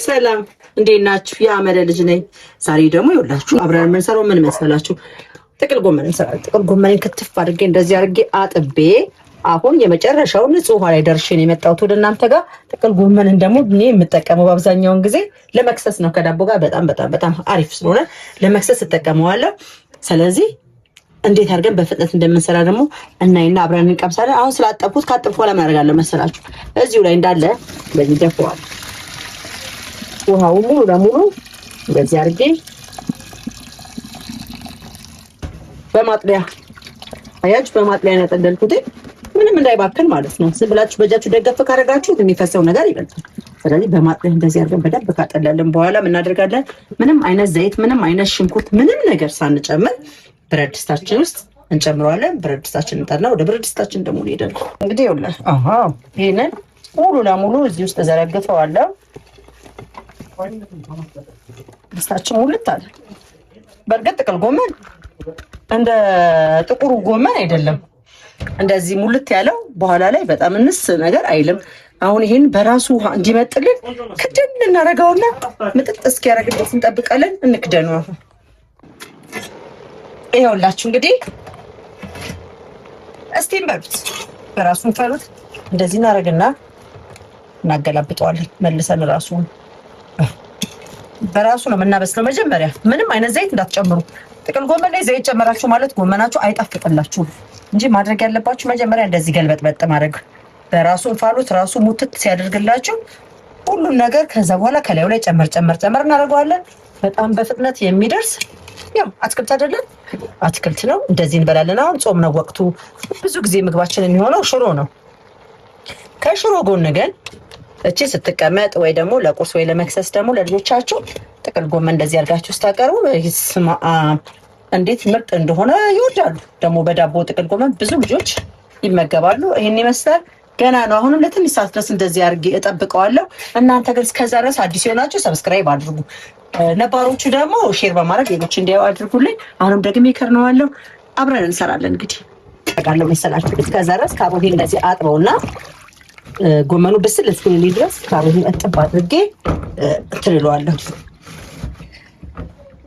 ሰላም እንዴት ናችሁ? የአመለ ልጅ ነኝ። ዛሬ ደግሞ ይኸውላችሁ አብረን የምንሰራው ምን መሰላችሁ? ጥቅል ጎመን እንሰራለን። ጥቅል ጎመንን ክትፍ አድርጌ እንደዚህ አድርጌ አጥቤ አሁን የመጨረሻው ንጹህ ውሃ ላይ ደርሼ ነው የመጣሁት ወደ እናንተ ጋር። ጥቅል ጎመንን ደግሞ እኔ የምጠቀመው በአብዛኛውን ጊዜ ለመክሰስ ነው። ከዳቦ ጋር በጣም አሪፍ ስለሆነ ለመክሰስ እጠቀመዋለሁ። ስለዚህ እንዴት አድርገን በፍጥነት እንደምንሰራ ደግሞ እናይና አብረን እንቀምሳለን። አሁን ስላጠብኩት ካጠብኩ በኋላ ምን አደርጋለሁ መሰላችሁ? እዚሁ ላይ እንዳለ በዚህ ደፈዋል። ውሃው ሙሉ ለሙሉ እንደዚህ አድርጌ በማጥለያ አያችሁ፣ በማጥለያ ያጠለልኩት ምንም እንዳይባክን ማለት ነው። ዝም ብላችሁ በእጃችሁ ደገፍ ካደረጋችሁት የሚፈሰው ነገር ይበልጣል። ስለዚህ በማጥለያ እንደዚህ አድርገን በደንብ ካጠለልን በኋላ ምን እናደርጋለን? ምንም አይነት ዘይት፣ ምንም አይነት ሽንኩርት፣ ምንም ነገር ሳንጨምር ብረት ድስታችን ውስጥ እንጨምረዋለን። ብረት ድስታችን እንጠና ወደ ብረት ድስታችን ደግሞ እንሄዳለን። እንግዲህ ይኸውልህ ይሄንን ሙሉ ለሙሉ እዚህ ውስጥ ዘረግፈዋለሁ። ድስታችን ሙልት አለ። በእርግጥ ጥቅል ጎመን እንደ ጥቁሩ ጎመን አይደለም እንደዚህ ሙልት ያለው፣ በኋላ ላይ በጣም እንስ ነገር አይልም። አሁን ይሄን በራሱ ውሃ እንዲመጥልን ክድን እናደርገውና ምጥጥ እስኪያደርግበት እንጠብቃለን። እንክደኑ። ይኸውላችሁ እንግዲህ እስቲም በሉት በራሱን ፈሉት። እንደዚህ እናደርግና እናገላብጠዋለን መልሰን ራሱን በራሱ ነው የምናበስለው። መጀመሪያ ምንም አይነት ዘይት እንዳትጨምሩ። ጥቅል ጎመን ላይ ዘይት ጨመራችሁ ማለት ጎመናችሁ አይጣፍጥላችሁም እንጂ ማድረግ ያለባችሁ መጀመሪያ እንደዚህ ገልበጥበጥ ማድረግ፣ በራሱ እንፋሎት ራሱ ሙትት ሲያደርግላችሁ ሁሉም ነገር። ከዛ በኋላ ከላዩ ላይ ጨመር እናደርገዋለን። በጣም በፍጥነት የሚደርስ ያው አትክልት አይደለም አትክልት ነው። እንደዚህ እንበላለን። አሁን ጾም ነው ወቅቱ። ብዙ ጊዜ ምግባችን የሚሆነው ሽሮ ነው። ከሽሮ ጎን ግን እቺ ስትቀመጥ ወይ ደግሞ ለቁርስ ወይ ለመክሰስ ደግሞ ለልጆቻችሁ ጥቅል ጎመን እንደዚህ አድርጋችሁ ስታቀርቡ እንዴት ምርጥ እንደሆነ ይወዳሉ። ደግሞ በዳቦ ጥቅል ጎመን ብዙ ልጆች ይመገባሉ። ይሄን ይመስላል። ገና ነው። አሁንም ለትንሽ ሰዓት ድረስ እንደዚህ አድርጌ እጠብቀዋለሁ። እናንተ ግን እስከዛ ድረስ አዲስ የሆናችሁ ሰብስክራይብ አድርጉ፣ ነባሮቹ ደግሞ ሼር በማድረግ ሌሎች እንዲያዩ አድርጉልኝ። አሁንም ደግሜ ከርነዋለሁ። አብረን እንሰራለን። እንግዲህ ጠቃለው መሰላችሁ። እስከዛ ድረስ ካሮቴ እንደዚህ አጥበውና ጎመኑ በስል እስኪልልኝ ድረስ ካሮቴን እጥብ አድርጌ ትልለዋለሁ።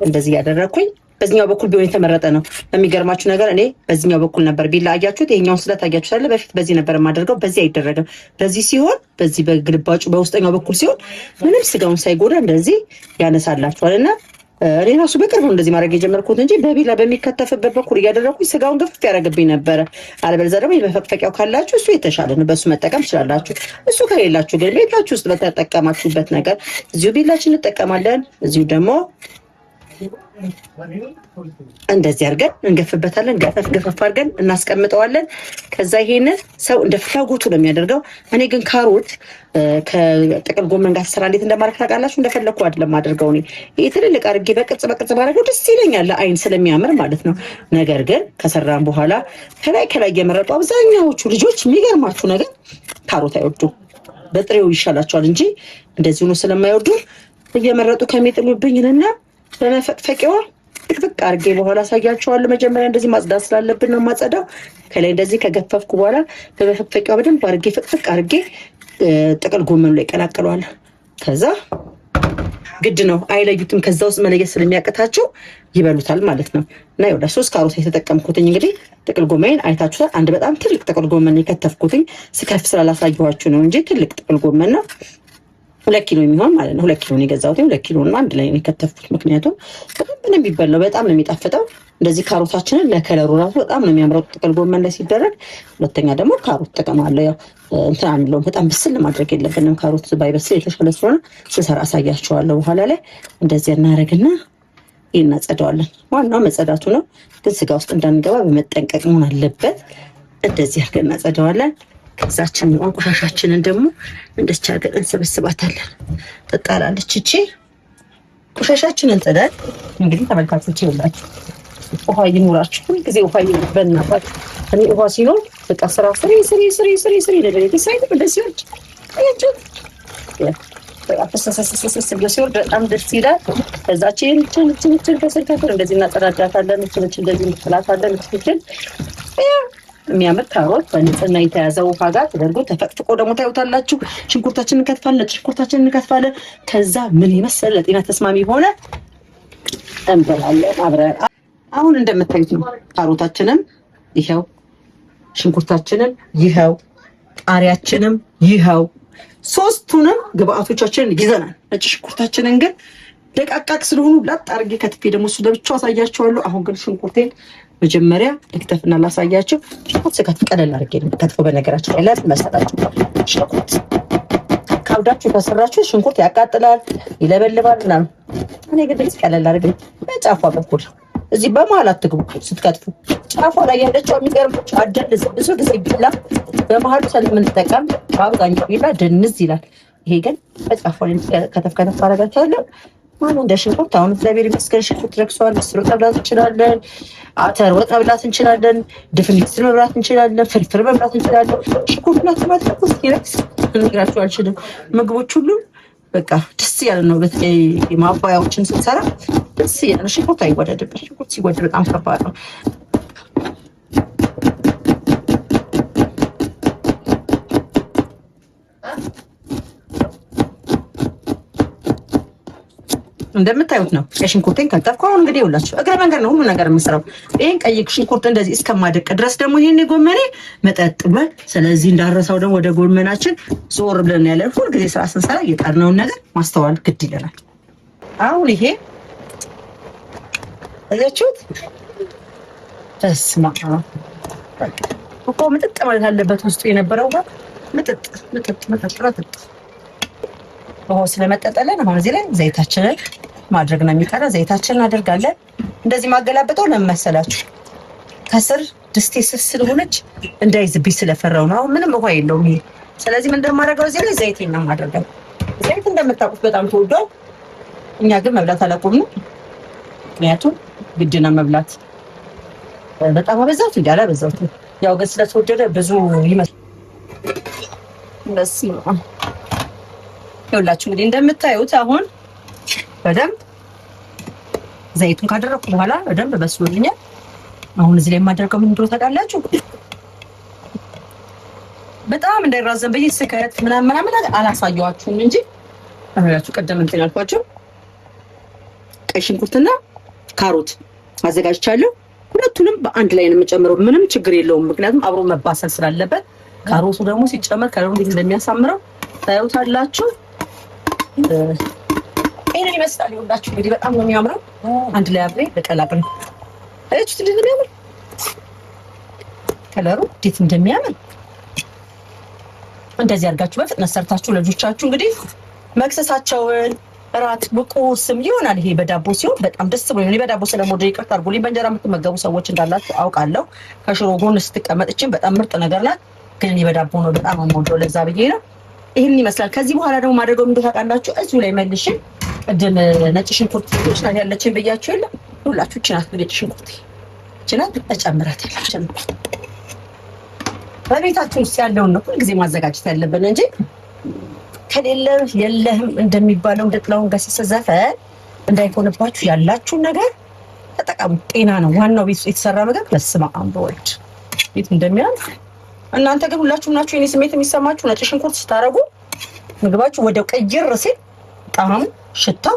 እንደዚህ ያደረኩኝ በዚህኛው በኩል ቢሆን የተመረጠ ነው። የሚገርማችሁ ነገር እኔ በዚህኛው በኩል ነበር ቢላ አያችሁት። ይሄኛውን ስለታያችሁ ሳለ በፊት በዚህ ነበር የማደርገው። በዚህ አይደረግም። በዚህ ሲሆን በዚህ በግልባጩ በውስጠኛው በኩል ሲሆን ምንም ስጋውን ሳይጎዳ እንደዚህ ያነሳላችኋል። እና እኔ ራሱ በቅርቡ እንደዚህ ማድረግ የጀመርኩት እንጂ በቢላ በሚከተፍበት በኩል እያደረኩኝ ስጋውን ገፍፍ ያደረግብኝ ነበረ። አለበለዚያ ደግሞ የመፈቅፈቂያው ካላችሁ እሱ የተሻለ ነው፣ በሱ መጠቀም ትችላላችሁ። እሱ ከሌላችሁ ግን ቤታችሁ ውስጥ በተጠቀማችሁበት ነገር እዚሁ ቢላችን እንጠቀማለን። እዚሁ ደግሞ እንደዚህ አድርገን እንገፍበታለን። ገፈፍ አድርገን እናስቀምጠዋለን። ከዛ ይሄንን ሰው እንደ ፍላጎቱ ነው የሚያደርገው። እኔ ግን ካሮት ከጥቅል ጎመን ጋር ተሰራ እንዴት እንደማድረግ ታውቃላችሁ? እንደፈለኩ አይደለም አድርገው። እኔ ይሄ ትልልቅ አድርጌ በቅርጽ ባደርገው ደስ ይለኛል፣ ለአይን ስለሚያምር ማለት ነው። ነገር ግን ከሰራን በኋላ ከላይ እየመረጡ አብዛኛዎቹ ልጆች የሚገርማችሁ ነገር ካሮት አይወዱም። በጥሬው ይሻላቸዋል እንጂ እንደዚህ ነው ስለማይወዱ እየመረጡ ከሚጥሉብኝና በመፈቅፈቂያዋ ጥቅጥቅ አድርጌ በኋላ አሳያቸዋለሁ። መጀመሪያ እንደዚህ ማጽዳት ስላለብን ነው ማጸዳው። ከላይ እንደዚህ ከገፈፍኩ በኋላ በመፈቅፈቂያዋ በደንብ አድርጌ ፍቅፍቅ አድርጌ ጥቅል ጎመኑ ላይ ቀላቅለዋለሁ። ከዛ ግድ ነው አይለዩትም። ከዛ ውስጥ መለየት ስለሚያቅታቸው ይበሉታል ማለት ነው። እና ይኸውልህ 3 ካሮት የተጠቀምኩትኝ እንግዲህ ጥቅል ጎመን አይታችሁታል። አንድ በጣም ትልቅ ጥቅል ጎመን የከተፍኩትኝ ስከፍ ስላላሳየኋችሁ ነው እንጂ ትልቅ ጥቅል ጎመን ነው። 2 ኪሎ የሚሆን ማለት ነው። 2 ኪሎ ነው የገዛሁት። 2 ኪሎ ነው አንድ ላይ ነው የከተፍኩት። ምክንያቱም በጣም ነው የሚበላው፣ በጣም ነው የሚጣፍጠው። እንደዚህ ካሮታችንን ለከለሩ ራሱ በጣም ነው የሚያምረው ጥቅል ጎመን ላይ ሲደረግ። ሁለተኛ ደግሞ ካሮት ጥቅም አለው። ያው እንትን አንለውም፣ በጣም ብስል ማድረግ የለብንም። ካሮት ባይበስል የተሻለ ስለሆነ ስሰራ አሳያቸዋለሁ በኋላ ላይ። እንደዚህ እናደርግና እናጸዳዋለን። ዋናው መጸዳቱ ነው፣ ግን ስጋ ውስጥ እንዳንገባ በመጠንቀቅ መሆን አለበት። እንደዚህ አድርገን እናጸዳዋለን። ከዛችን ቆሻሻችንን ደግሞ እንደዚህ አድርገን እንሰበስባታለን። ትጣላለች እቺ ቆሻሻችንን ጥለን እንግዲህ ተመልካቾች ይኸውላችሁ ውሃ ይኑራችሁ። ሁልጊዜ ውሃ ይኑር በእናታችሁ። እኔ ውሃ ሲኖር በቃ ስራ ስሪ ነገር የተሳይት እንደዚህ ይወድ አያችሁ። ፈሰሰሰሰሰ ሲወርድ በጣም ደስ ይላል። ከዛችን ከስር እንደዚህ እናጸዳዳታለን። እንደዚህ እንጥላታለን። የሚያምር ካሮት በንጽህና የተያዘ ውሃ ጋር ተደርጎ ተፈቅፍቆ ደግሞ ታዩታላችሁ። ሽንኩርታችንን እንከትፋለን፣ ሽንኩርታችንን እንከትፋለን። ከዛ ምን ይመስል ለጤና ተስማሚ ሆነ እንበላለን አብረን። አሁን እንደምታዩት ነው። ካሮታችንም ይኸው፣ ሽንኩርታችንም ይኸው፣ ቃሪያችንም ይኸው፣ ሶስቱንም ግብአቶቻችንን ይዘናል። ነጭ ሽንኩርታችንን ግን ደቃቃቅ ስለሆኑ ላጥ አድርጌ ከትፌ ደግሞ እሱ ለብቻው አሳያቸዋለሁ። አሁን ግን ሽንኩርቴን መጀመሪያ ልክተፍና ላሳያቸው። ሽንኩርት ስከትፍ ቀለል አድርጌ ነው የምከትፈው። በነገራችን ላይ ለምን መሰላችሁ? ሽንኩርት ካብዳችሁ ከሰራችሁ ሽንኩርት ያቃጥላል፣ ይለበልባል ምናምን። እኔ ግን እንደዚህ ቀለል አድርጌ በጫፏ በኩል እዚህ በመሀል አትግቡ ስትከትፉ። ጫፏ ላይ ያለችው የሚገርማችሁ አደንዝ ብዙ ጊዜ ቢላ በመሀሉ ስለምንጠቀም በአብዛኛው ቢላ ድንዝ ይላል። ይሄ ግን በጫፏ ላይ ከተፍ አደርጋችኋለሁ። ማን እንደ ሽንኩርት አሁን እግዚአብሔር ይመስገን ሽንኩርት ረክሷል። ምስር ወጥ መብላት እንችላለን፣ አተር ወጥ መብላት እንችላለን፣ ድፍን ምስር መብላት እንችላለን፣ ፍርፍር መብላት እንችላለን። ሽንኩርትና ቲማቲም ውስጥ ይረክስ እንግራችሁ አልችልም። ምግቦች ሁሉ በቃ ደስ ያለ ነው። በተለይ ማባያዎችን ስንሰራ ደስ ያለ ሽንኩርት አይወደድብን። ሽንኩርት ሲወደድ በጣም ከባድ ነው። እንደምታዩት ነው። የሽንኩርቴን ከተፍኩ። አሁን እንግዲህ ይኸውላችሁ እግረ መንገድ ነው ሁሉ ነገር የምሰራው። ይሄን ቀይ ሽንኩርት እንደዚህ እስከማደቅ ድረስ ደግሞ ይሄን ጎመኔ መጠጥ ብሏል። ስለዚህ እንዳረሳው ደግሞ ወደ ጎመናችን ዞር ብለን ያለን ሁሉ ጊዜ ስራ ስንሰራ የቀርነውን ነገር ማስተዋል ግድ ይለናል። አሁን ይሄ እዛችሁት ተስማ እኮ ምጥጥ ማለት አለበት። ውስጡ የነበረው ጋር ምጥጥ ውሃው ስለመጠጠለን አሁን እዚህ ላይ ዘይታችንን ማድረግ ነው የሚቀረው። ዘይታችንን እናደርጋለን። እንደዚህ ማገላበጠው ለምን መሰላችሁ? ከስር ድስቴ ስስ ስለሆነች እንዳይዝብኝ ስለፈራው ነው። አሁን ምንም ውሃ የለውም ይሄ። ስለዚህ ምን እንደማደርገው እዚህ ላይ ዘይቴን ነው የማደርገው። ዘይት እንደምታውቁት በጣም ተወዷል። እኛ ግን መብላት አላቆምንም። ምክንያቱም ግድ ነው መብላት። በጣም አበዛሁት እንጂ አላበዛሁትም። ያው ግን ስለተወደደ ብዙ ይመስላል። ይኸውላችሁ እንግዲህ እንደምታዩት አሁን በደንብ ዘይቱን ካደረኩ በኋላ በደንብ በስሎልኛል። አሁን እዚህ ላይ የማደርገው ምን እንደሆነ ታውቃላችሁ? በጣም እንዳይራዘም ብዬ ስከት ምናምን አላሳየኋችሁም እንጂ አሁን ቀደም እንትን ያልኳችሁ ቀይ ሽንኩርትና ካሮት አዘጋጅቻለሁ። ሁለቱንም በአንድ ላይ ነው የምጨምረው። ምንም ችግር የለውም፣ ምክንያቱም አብሮ መባሰል ስላለበት። ካሮቱ ደግሞ ሲጨመር ከለሩ እንዴት እንደሚያሳምረው ታዩታላችሁ። ይሄንን ይመስላል። ይኸውላችሁ እንግዲህ በጣም ነው የሚያምረው። አንድ ላይ አብሬ በቀላቅል እቺ እንዴት እንደሚያምር ከለሩ እንዴት እንደሚያምር እንደዚህ አድርጋችሁ በፍጥነት ሰርታችሁ ልጆቻችሁ እንግዲህ መክሰሳቸውን እራት ቁርስም ይሆናል። ይሄ በዳቦ ሲሆን በጣም ደስ ብሎኝ እኔ በዳቦ ስለምወደው ይቅርታ አድርጉልኝ። በእንጀራ የምትመገቡ ሰዎች እንዳላችሁ አውቃለሁ። ከሽሮ ጎን ስትቀመጥችን በጣም ምርጥ ነገር ናት። ግን እኔ በዳቦ ነው በጣም የምወደው፣ ለዛ ብዬ ነው። ይሄን ይመስላል። ከዚህ በኋላ ደግሞ ማድረገው ምን ታውቃላችሁ? እዚሁ ላይ መልሼ ቅድም ነጭ ሽንኩርት ናት ያለችን ብያችሁ የለ ሁላችሁ ችናት ነጭ ሽንኩርት ችናት እጨምራት ያላችሁ በቤታችን ውስጥ ያለውን ነው ሁልጊዜ ማዘጋጀት ያለብን እንጂ ከሌለ የለህም እንደሚባለው እንደ ጥላሁን ገሰሰ ዘፈን እንዳይሆንባችሁ ያላችሁን ነገር ተጠቀሙ። ጤና ነው ዋናው። ቤት ውስጥ የተሰራ ምግብ በስመ አብ ወልድ ቤት እንደሚያል። እናንተ ግን ሁላችሁም ናችሁ የኔ ስሜት የሚሰማችሁ ነጭ ሽንኩርት ስታረጉ ምግባችሁ ወደ ቀይር ሲል ጣዕሙ ሽታው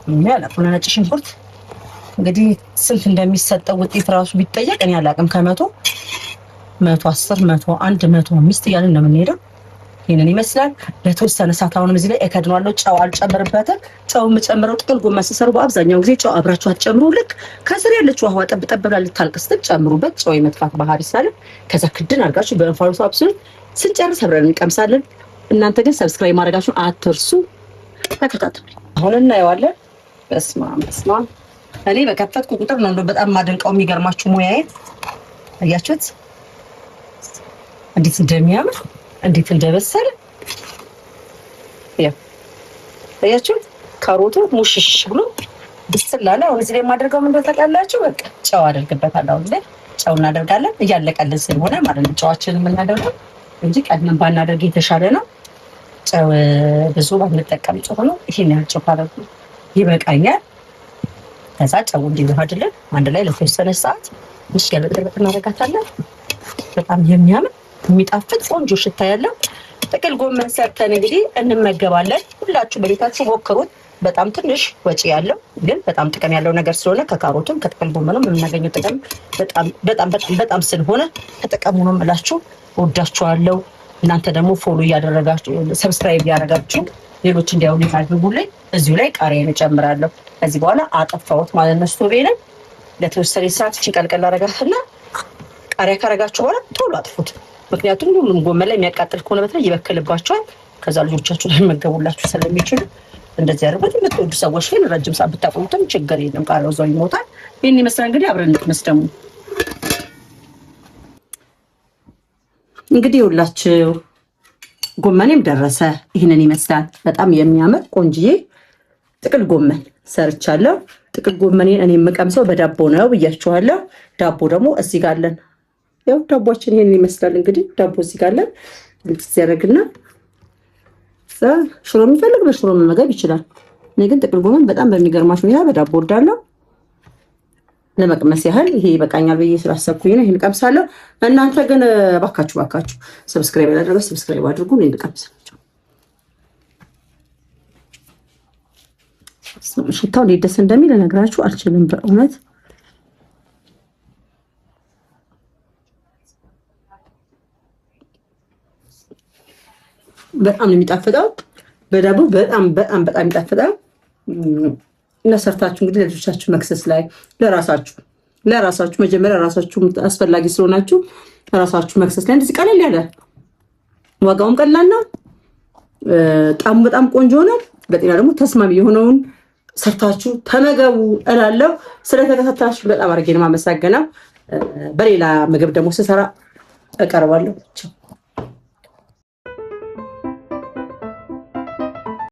የሚያለቁ ነጭ ሽንኩርት እንግዲህ ስንት እንደሚሰጠው ውጤት ራሱ ቢጠየቅ እኔ አላውቅም። ከመቶ 110 101 105 እያልን ነው የምንሄደው። ይሄንን ይመስላል። ለተወሰነ ሰዓት አሁንም እዚህ ላይ እከድነዋለሁ። ጨው አልጨምርበትም። ጨው የምጨምረው ጥቅል ጎመን ስሰሩ በአብዛኛው ጊዜ ጨው አብራችሁ አትጨምሩ። ልክ ከስር ያለችው ውሃ ጠብ ጠብ ብላ ልታልቅ ስትል ጨምሩበት። ጨው የመጥፋት ባህሪ ስላለ ከዛ ክድን አድርጋችሁ በእንፋሎቱ አብስሉ። ስንጨርስ አብረን እንቀምሳለን። እናንተ ግን ሰብስክራይብ ማድረጋችሁን አትርሱ። ተከታተሉ። አሁን እናየዋለን። በስመ አብ እኔ በከፈትኩ ቁጥር ነው እንደው በጣም ማደንቀው። የሚገርማችሁ ሙያዬ አያችሁት እንዴት እንደሚያምር እንዴት እንደበሰለ አያችሁት። ካሮቱ ሙሽሽ ብሎ ብስል አለ። አሁን እዚህ ላይ የማደርገው ምን እንደሆነ ታውቃላችሁ? በቃ ጨው አደርግበታለሁ። አሁን ላይ ጨው እናደርጋለን እያለቀልን ስለሆነ ማለት ነው ጨዋችንን የምናደርገው እንጂ ቀድመን ባናደርግ የተሻለ ነው። ጨው ብዙ ባንጠቀም ጥሩ ነው። ይሄን ያህል ጨው ካደረኩ ይበቃኛል። ከዛ ጨው እንዲዋሃድልን አንድ ላይ ለተወሰነ ሰዓት ትንሽ ያለበለበ እናደርጋታለን። በጣም የሚያምር የሚጣፍጥ ቆንጆ ሽታ ያለው ጥቅል ጎመን ሰርተን እንግዲህ እንመገባለን። ሁላችሁ በቤታችሁ ሞክሩት። በጣም ትንሽ ወጪ ያለው ግን በጣም ጥቅም ያለው ነገር ስለሆነ ከካሮቱም ከጥቅል ጎመኑም የምናገኘው ጥቅም በጣም ስለሆነ ተጠቀሙ ነው የምላችሁ። ወዳችኋለሁ። እናንተ ደግሞ ፎሎ እያደረጋችሁ ሰብስክራይብ እያደረጋችሁ ሌሎች እንዲያውሉ አድርጉልኝ። እዚሁ ላይ ቃሪያን እጨምራለሁ። ከዚህ በኋላ አጠፋሁት ማለት ነው። ስቶቬ ላይ ለተወሰነ ሰዓት ጭንቀልቀል አደረጋትና ቃሪያ ካረጋችሁ በኋላ ቶሎ አጥፉት። ምክንያቱም ሁሉም ጎመን ላይ የሚያቃጥል ከሆነ በተለይ ይበክልባቸዋል። ከዛ ልጆቻችሁ ላይ መገቡላችሁ ስለሚችሉ እንደዚህ አድርጉት። የምትወዱ ሰዎች ግን ረጅም ሰዓት ብታቆዩትም ችግር የለም። ቃሪያው እዛው ይሞታል። ይህን ይመስላል እንግዲህ አብረን እንቅመስ። ደግሞ እንግዲህ ሁላችሁ ጎመኔም ደረሰ። ይህንን ይመስላል። በጣም የሚያምር ቆንጅዬ ጥቅል ጎመን ሰርቻለሁ። ጥቅል ጎመኔን እኔ የምቀምሰው በዳቦ ነው ብያችኋለሁ። ዳቦ ደግሞ እዚህ ጋር አለን። ያው ዳቦችን ይሄን ይመስላል እንግዲህ ዳቦ እዚህ ጋር አለን። እንድትዘረግና ሽሮ የሚፈልግ በሽሮ መመገብ ይችላል። እኔ ግን ጥቅል ጎመን በጣም በሚገርማችሁ ሁኔታ በዳቦ ወዳለሁ። ለመቅመስ ያህል ይሄ ይበቃኛል ብዬ ስላሰብኩኝ ነው ይሄን ቀምሳለሁ። እናንተ ግን ባካችሁ ሰብስክራይብ ያላደረገ ሰብስክራይብ አድርጉ። እኔ ልቀምስላችሁ። ሽታው እንዴት ደስ እንደሚል እነግራችሁ አልችልም በእውነት። በጣም ነው የሚጣፍጠው። በዳቦ በጣም ይጣፍጣል። እና ሰርታችሁ እንግዲህ ለልጆቻችሁ መክሰስ ላይ ለራሳችሁ መጀመሪያ ራሳችሁ አስፈላጊ ስለሆናችሁ ራሳችሁ መክሰስ ላይ እንደዚህ ቀለል ያለ ዋጋውም ቀላል ነው። በጣም ቆንጆ ነው። በጤና ደግሞ ተስማሚ የሆነውን ሰርታችሁ ተመገቡ እላለሁ። ስለተከታተላችሁ በጣም አድርጌ ነው የማመሰግነው። በሌላ ምግብ ደግሞ ስሰራ እቀርባለሁ።